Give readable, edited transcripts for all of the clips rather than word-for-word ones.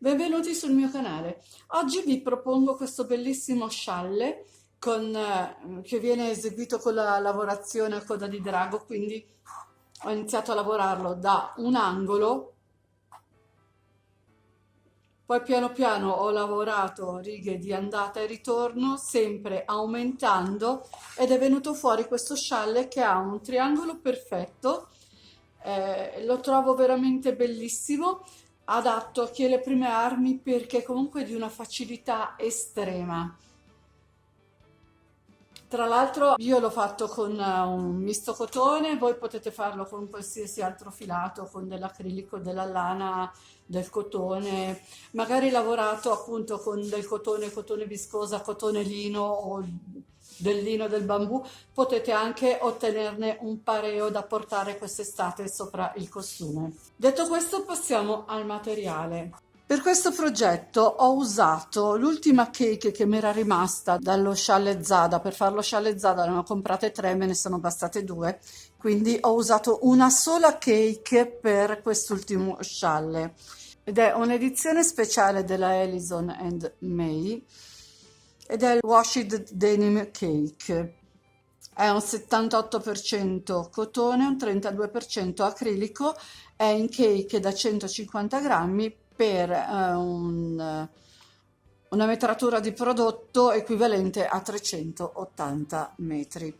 Benvenuti sul mio canale. Oggi vi propongo questo bellissimo scialle che viene eseguito con la lavorazione a coda di drago, quindi ho iniziato a lavorarlo da un angolo, poi piano piano ho lavorato righe di andata e ritorno, sempre aumentando, ed è venuto fuori questo scialle che ha un triangolo perfetto. Lo trovo veramente bellissimo, adatto a chi ha le prime armi perché comunque è di una facilità estrema. Tra l'altro io l'ho fatto con un misto cotone, voi potete farlo con qualsiasi altro filato, con dell'acrilico, della lana, del cotone, magari lavorato appunto con del cotone, cotone viscosa, cotone lino o del lino del bambù, potete anche ottenerne un pareo da portare quest'estate sopra il costume. Detto questo, passiamo al materiale. Per questo progetto ho usato l'ultima cake che mi era rimasta dallo scialle Zada. Per fare lo scialle Zada ne ho comprate 3, me ne sono bastate 2, quindi ho usato una sola cake per quest'ultimo scialle. Ed è un'edizione speciale della Ellison and May ed è il Washed Denim Cake. È un 78% cotone, un 32% acrilico, è in cake da 150 grammi per una metratura di prodotto equivalente a 380 metri.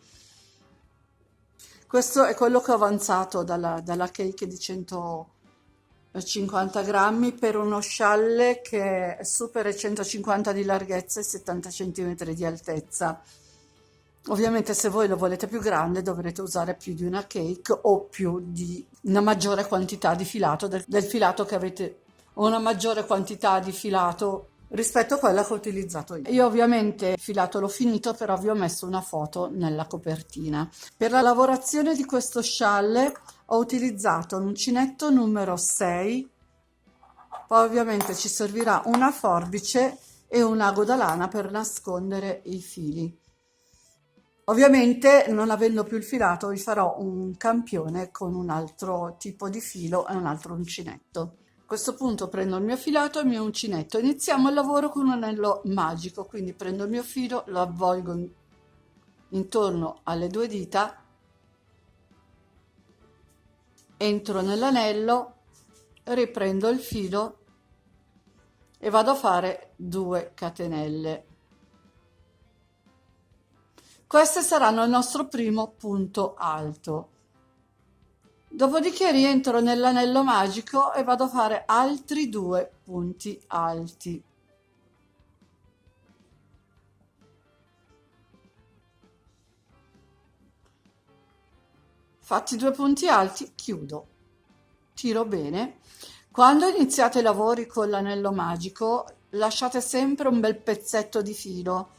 Questo è quello che ho avanzato dalla cake di 150 grammi per uno scialle che supera i 150 di larghezza e 70 cm di altezza. Ovviamente se voi lo volete più grande dovrete usare più di una cake o più di una maggiore quantità di filato del filato che avete, o una maggiore quantità di filato rispetto a quella che ho utilizzato io. Io ovviamente il filato l'ho finito, però vi ho messo una foto nella copertina. Per la lavorazione di questo scialle ho utilizzato l'uncinetto numero 6, poi ovviamente ci servirà una forbice e un ago da lana per nascondere i fili. Ovviamente, non avendo più il filato, vi farò un campione con un altro tipo di filo e un altro uncinetto. A questo punto prendo il mio filato e il mio uncinetto. Iniziamo il lavoro con un anello magico, quindi prendo il mio filo, lo avvolgo intorno alle 2 dita, entro nell'anello, riprendo il filo e vado a fare 2 catenelle. Queste saranno il nostro primo punto alto. Dopodiché rientro nell'anello magico e vado a fare altri 2 punti alti. Fatti 2 punti alti, chiudo, tiro bene. Quando iniziate i lavori con l'anello magico, lasciate sempre un bel pezzetto di filo,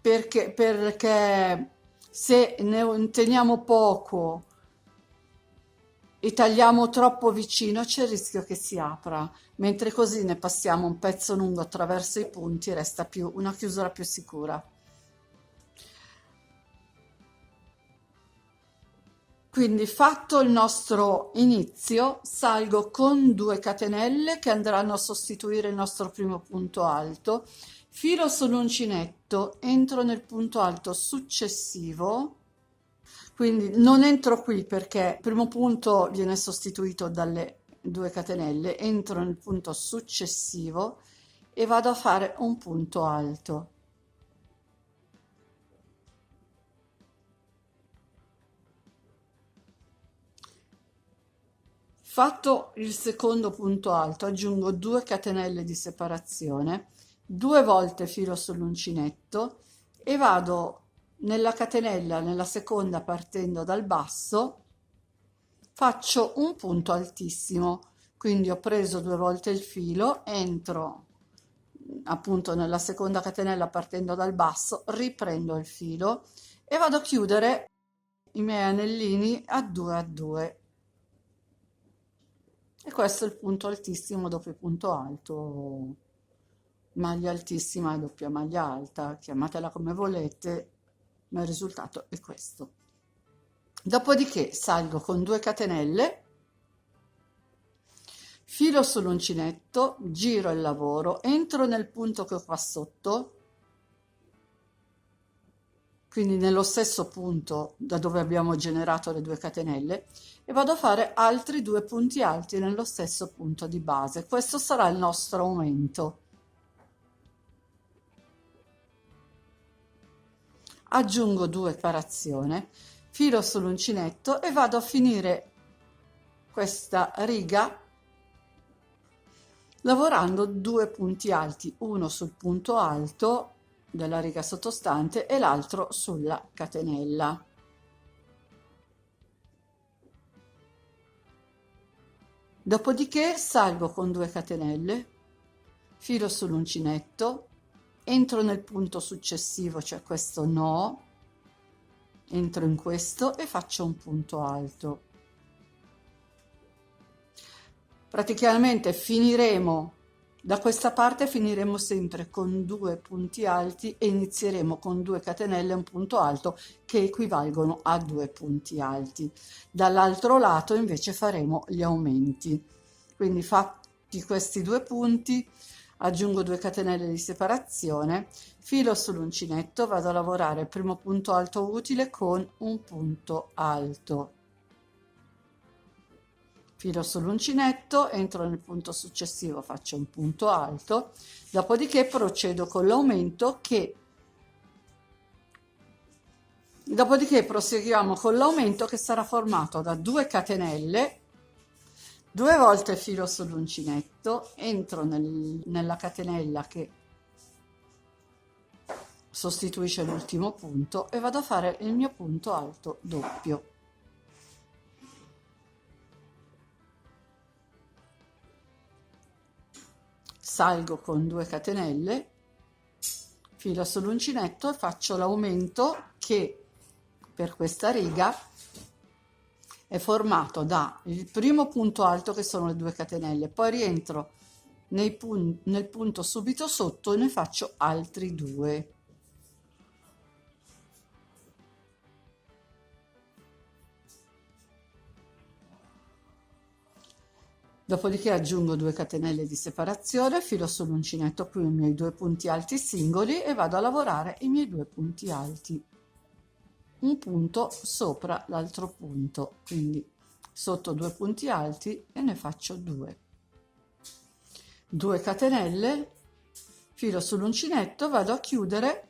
perché se ne teniamo poco e tagliamo troppo vicino c'è il rischio che si apra, mentre così ne passiamo un pezzo lungo attraverso i punti, resta più una chiusura più sicura. Quindi fatto il nostro inizio, salgo con 2 catenelle che andranno a sostituire il nostro primo punto alto, filo sull'uncinetto, entro nel punto alto successivo, quindi non entro qui perché il primo punto viene sostituito dalle 2 catenelle, entro nel punto successivo e vado a fare un punto alto. Fatto il secondo punto alto, aggiungo 2 catenelle di separazione, 2 volte filo sull'uncinetto e vado nella catenella, nella seconda partendo dal basso, faccio un punto altissimo, quindi ho preso 2 volte il filo, entro appunto nella seconda catenella partendo dal basso, riprendo il filo e vado a chiudere i miei anellini a 2 a 2. E questo è il punto altissimo dopo il punto alto, maglia altissima e doppia maglia alta, chiamatela come volete, ma il risultato è questo. Dopodiché salgo con 2 catenelle, filo sull'uncinetto, giro il lavoro, entro nel punto che ho qua sotto, quindi nello stesso punto da dove abbiamo generato le 2 catenelle, e vado a fare altri 2 punti alti nello stesso punto di base. Questo sarà il nostro aumento. Aggiungo 2 separazione, filo sull'uncinetto e vado a finire questa riga lavorando 2 punti alti, uno sul punto alto della riga sottostante e l'altro sulla catenella. Dopodiché salgo con 2 catenelle, filo sull'uncinetto, entro nel punto successivo, cioè questo no, entro in questo e faccio un punto alto. Praticamente finiremo da questa parte, finiremo sempre con 2 punti alti e inizieremo con 2 catenelle e un punto alto che equivalgono a 2 punti alti. Dall'altro lato invece faremo gli aumenti, quindi fatti questi 2 punti, aggiungo 2 catenelle di separazione, filo sull'uncinetto, vado a lavorare il primo punto alto utile con un punto alto, filo sull'uncinetto, entro nel punto successivo, faccio un punto alto, dopodiché procedo con l'aumento dopodiché proseguiamo con l'aumento che sarà formato da 2 catenelle, 2 volte filo sull'uncinetto, entro nella catenella che sostituisce l'ultimo punto e vado a fare il mio punto alto doppio. Salgo con 2 catenelle, filo sull'uncinetto e faccio l'aumento che per questa riga è formato da il primo punto alto che sono le 2 catenelle, poi rientro nel punto subito sotto e ne faccio altri 2. Dopodiché aggiungo 2 catenelle di separazione, filo sull'uncinetto qui i miei 2 punti alti singoli e vado a lavorare i miei 2 punti alti, un punto sopra l'altro punto, quindi sotto 2 punti alti e ne faccio 2. 2 catenelle, filo sull'uncinetto, vado a chiudere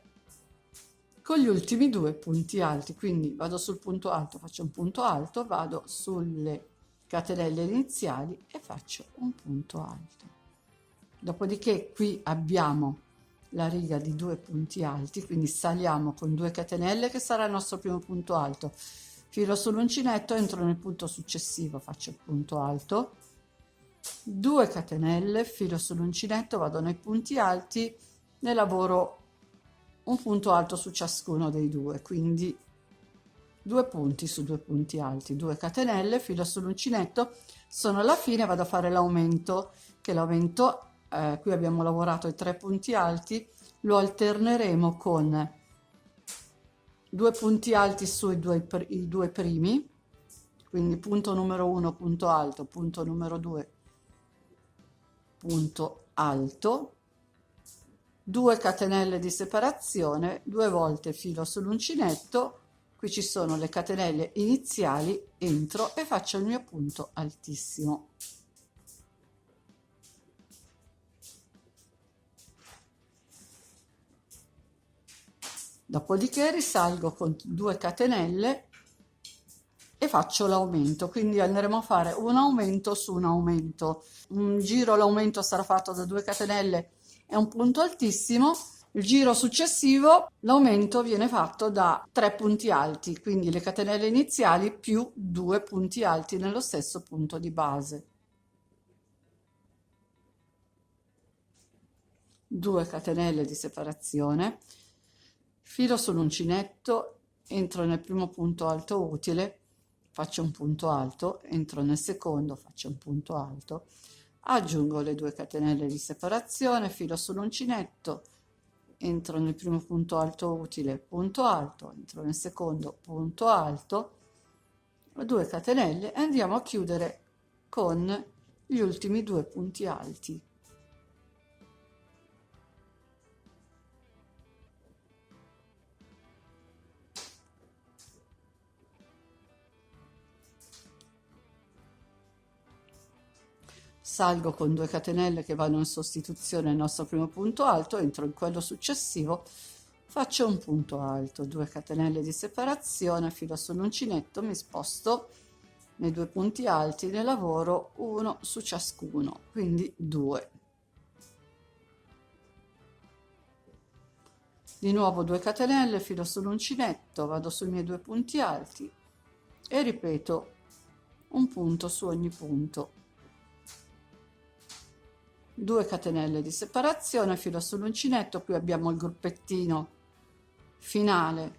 con gli ultimi 2 punti alti, quindi vado sul punto alto, faccio un punto alto, vado sulle catenelle iniziali e faccio un punto alto. Dopodiché qui abbiamo la riga di 2 punti alti, quindi saliamo con 2 catenelle che sarà il nostro primo punto alto, filo sull'uncinetto, entro nel punto successivo, faccio il punto alto, 2 catenelle, filo sull'uncinetto, vado nei punti alti, ne lavoro un punto alto su ciascuno dei 2, quindi 2 punti su 2 punti alti, 2 catenelle, filo sull'uncinetto, sono alla fine, vado a fare l'aumento, che l'aumento qui abbiamo lavorato i 3 punti alti, lo alterneremo con 2 punti alti sui i 2 primi, quindi punto numero 1 punto alto, punto numero 2 punto alto, 2 catenelle di separazione, 2 volte filo sull'uncinetto, qui ci sono le catenelle iniziali, entro e faccio il mio punto altissimo. Dopodiché risalgo con 2 catenelle e faccio l'aumento, quindi andremo a fare un aumento su un aumento. Un giro l'aumento sarà fatto da 2 catenelle e un punto altissimo. Il giro successivo l'aumento viene fatto da 3 punti alti, quindi le catenelle iniziali più 2 punti alti nello stesso punto di base. 2 catenelle di separazione, filo sull'uncinetto, entro nel primo punto alto utile, faccio un punto alto, entro nel secondo, faccio un punto alto, aggiungo le 2 catenelle di separazione, filo sull'uncinetto, entro nel primo punto alto utile, punto alto, entro nel secondo, punto alto, 2 catenelle e andiamo a chiudere con gli ultimi 2 punti alti. Salgo con 2 catenelle che vanno in sostituzione al nostro primo punto alto, entro in quello successivo, faccio un punto alto, 2 catenelle di separazione, filo sull'uncinetto, mi sposto nei 2 punti alti, ne lavoro uno su ciascuno, quindi 2. Di nuovo 2 catenelle, filo sull'uncinetto, vado sui miei 2 punti alti e ripeto un punto su ogni punto. 2 catenelle di separazione, filo sull'uncinetto, qui abbiamo il gruppettino finale,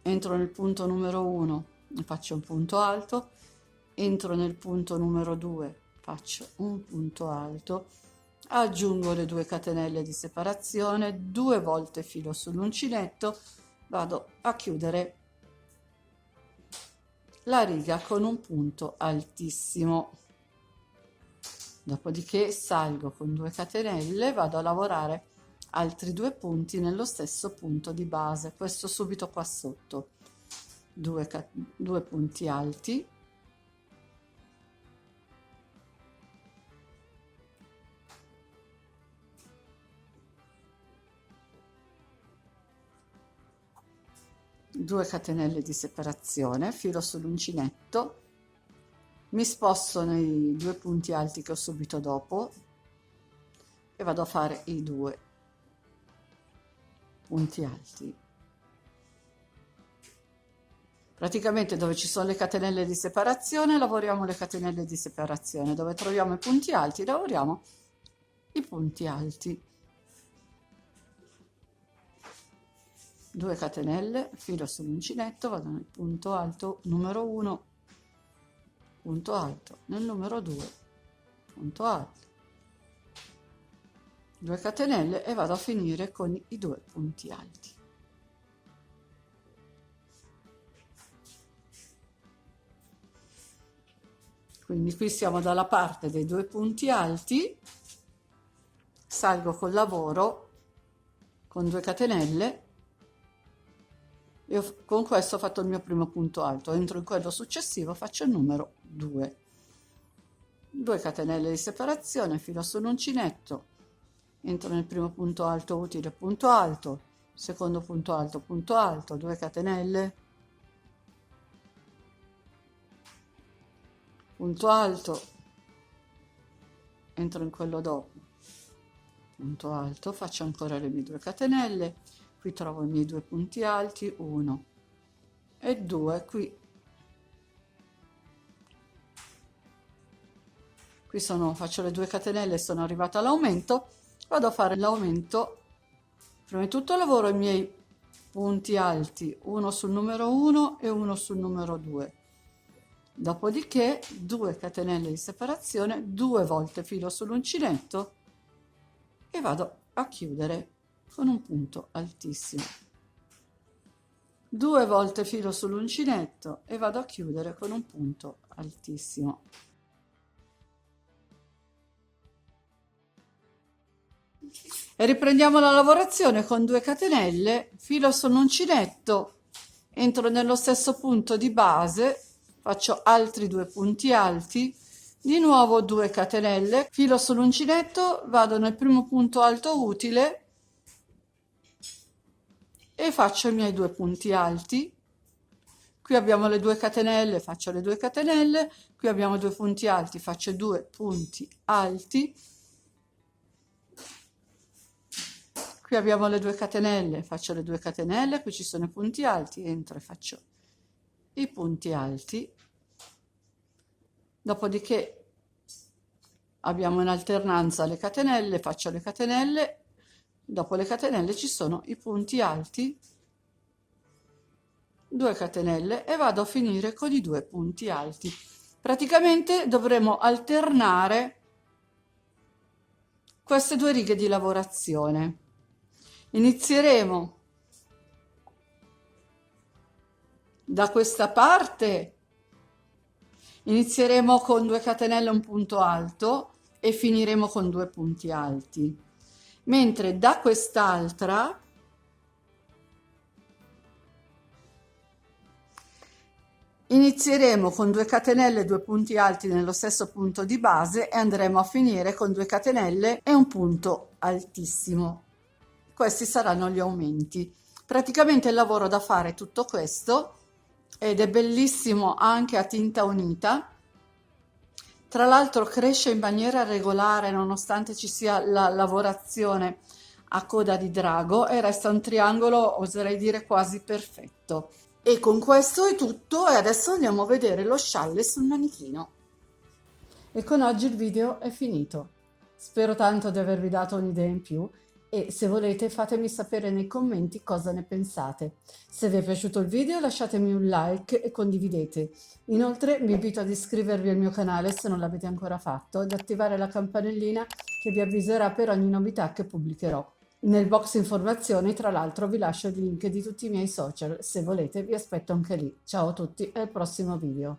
entro nel punto numero 1, faccio un punto alto, entro nel punto numero 2, faccio un punto alto, aggiungo le 2 catenelle di separazione, 2 volte filo sull'uncinetto, vado a chiudere la riga con un punto altissimo. Dopodiché salgo con 2 catenelle, vado a lavorare altri 2 punti nello stesso punto di base, questo subito qua sotto, 2 punti alti, due catenelle di separazione, filo sull'uncinetto, mi sposto nei 2 punti alti che ho subito dopo e vado a fare i 2 punti alti. Praticamente dove ci sono le catenelle di separazione lavoriamo le catenelle di separazione, dove troviamo i punti alti lavoriamo i punti alti. 2 catenelle, filo sull'uncinetto, vado nel punto alto numero 1, punto alto, nel numero 2, punto alto, 2 catenelle e vado a finire con i 2 punti alti. Quindi qui siamo dalla parte dei 2 punti alti, salgo col lavoro con 2 catenelle e con questo ho fatto il mio primo punto alto, entro in quello successivo, faccio il numero 2. 2 catenelle di separazione, filo sull'uncinetto, entro nel primo punto alto utile, punto alto, secondo punto alto, 2 catenelle, punto alto, entro in quello dopo, punto alto, faccio ancora le mie 2 catenelle, qui trovo i miei 2 punti alti, 1 e 2, qui faccio le 2 catenelle, sono arrivata all'aumento, vado a fare l'aumento, prima di tutto lavoro i miei punti alti, uno sul numero 1 e uno sul numero 2, dopodiché 2 catenelle di separazione, 2 volte filo sull'uncinetto e vado a chiudere con un punto altissimo, 2 volte filo sull'uncinetto e vado a chiudere con un punto altissimo. E riprendiamo la lavorazione con 2 catenelle, filo sull'uncinetto, entro nello stesso punto di base, faccio altri 2 punti alti, di nuovo 2 catenelle, filo sull'uncinetto, vado nel primo punto alto utile e faccio i miei 2 punti alti. Qui abbiamo le 2 catenelle, faccio le 2 catenelle, qui abbiamo 2 punti alti, faccio 2 punti alti, qui abbiamo le 2 catenelle, faccio le 2 catenelle, qui ci sono i punti alti, entro e faccio i punti alti, dopodiché abbiamo in alternanza le catenelle, faccio le catenelle, dopo le catenelle ci sono i punti alti, 2 catenelle e vado a finire con i 2 punti alti. Praticamente dovremo alternare queste 2 righe di lavorazione. Inizieremo da questa parte Inizieremo con 2 catenelle e un punto alto e finiremo con 2 punti alti, mentre da quest'altra inizieremo con 2 catenelle e 2 punti alti nello stesso punto di base e andremo a finire con 2 catenelle e un punto altissimo. Questi saranno gli aumenti. Praticamente il lavoro da fare è tutto questo ed è bellissimo anche a tinta unita. Tra l'altro cresce in maniera regolare nonostante ci sia la lavorazione a coda di drago e resta un triangolo, oserei dire, quasi perfetto. E con questo è tutto e adesso andiamo a vedere lo scialle sul manichino. E con oggi il video è finito. Spero tanto di avervi dato un'idea in più e se volete fatemi sapere nei commenti cosa ne pensate. Se vi è piaciuto il video lasciatemi un like e condividete. Inoltre vi invito ad iscrivervi al mio canale se non l'avete ancora fatto ed attivare la campanellina che vi avviserà per ogni novità che pubblicherò. Nel box informazioni, tra l'altro, vi lascio il link di tutti i miei social. Se volete, vi aspetto anche lì. Ciao a tutti e al prossimo video.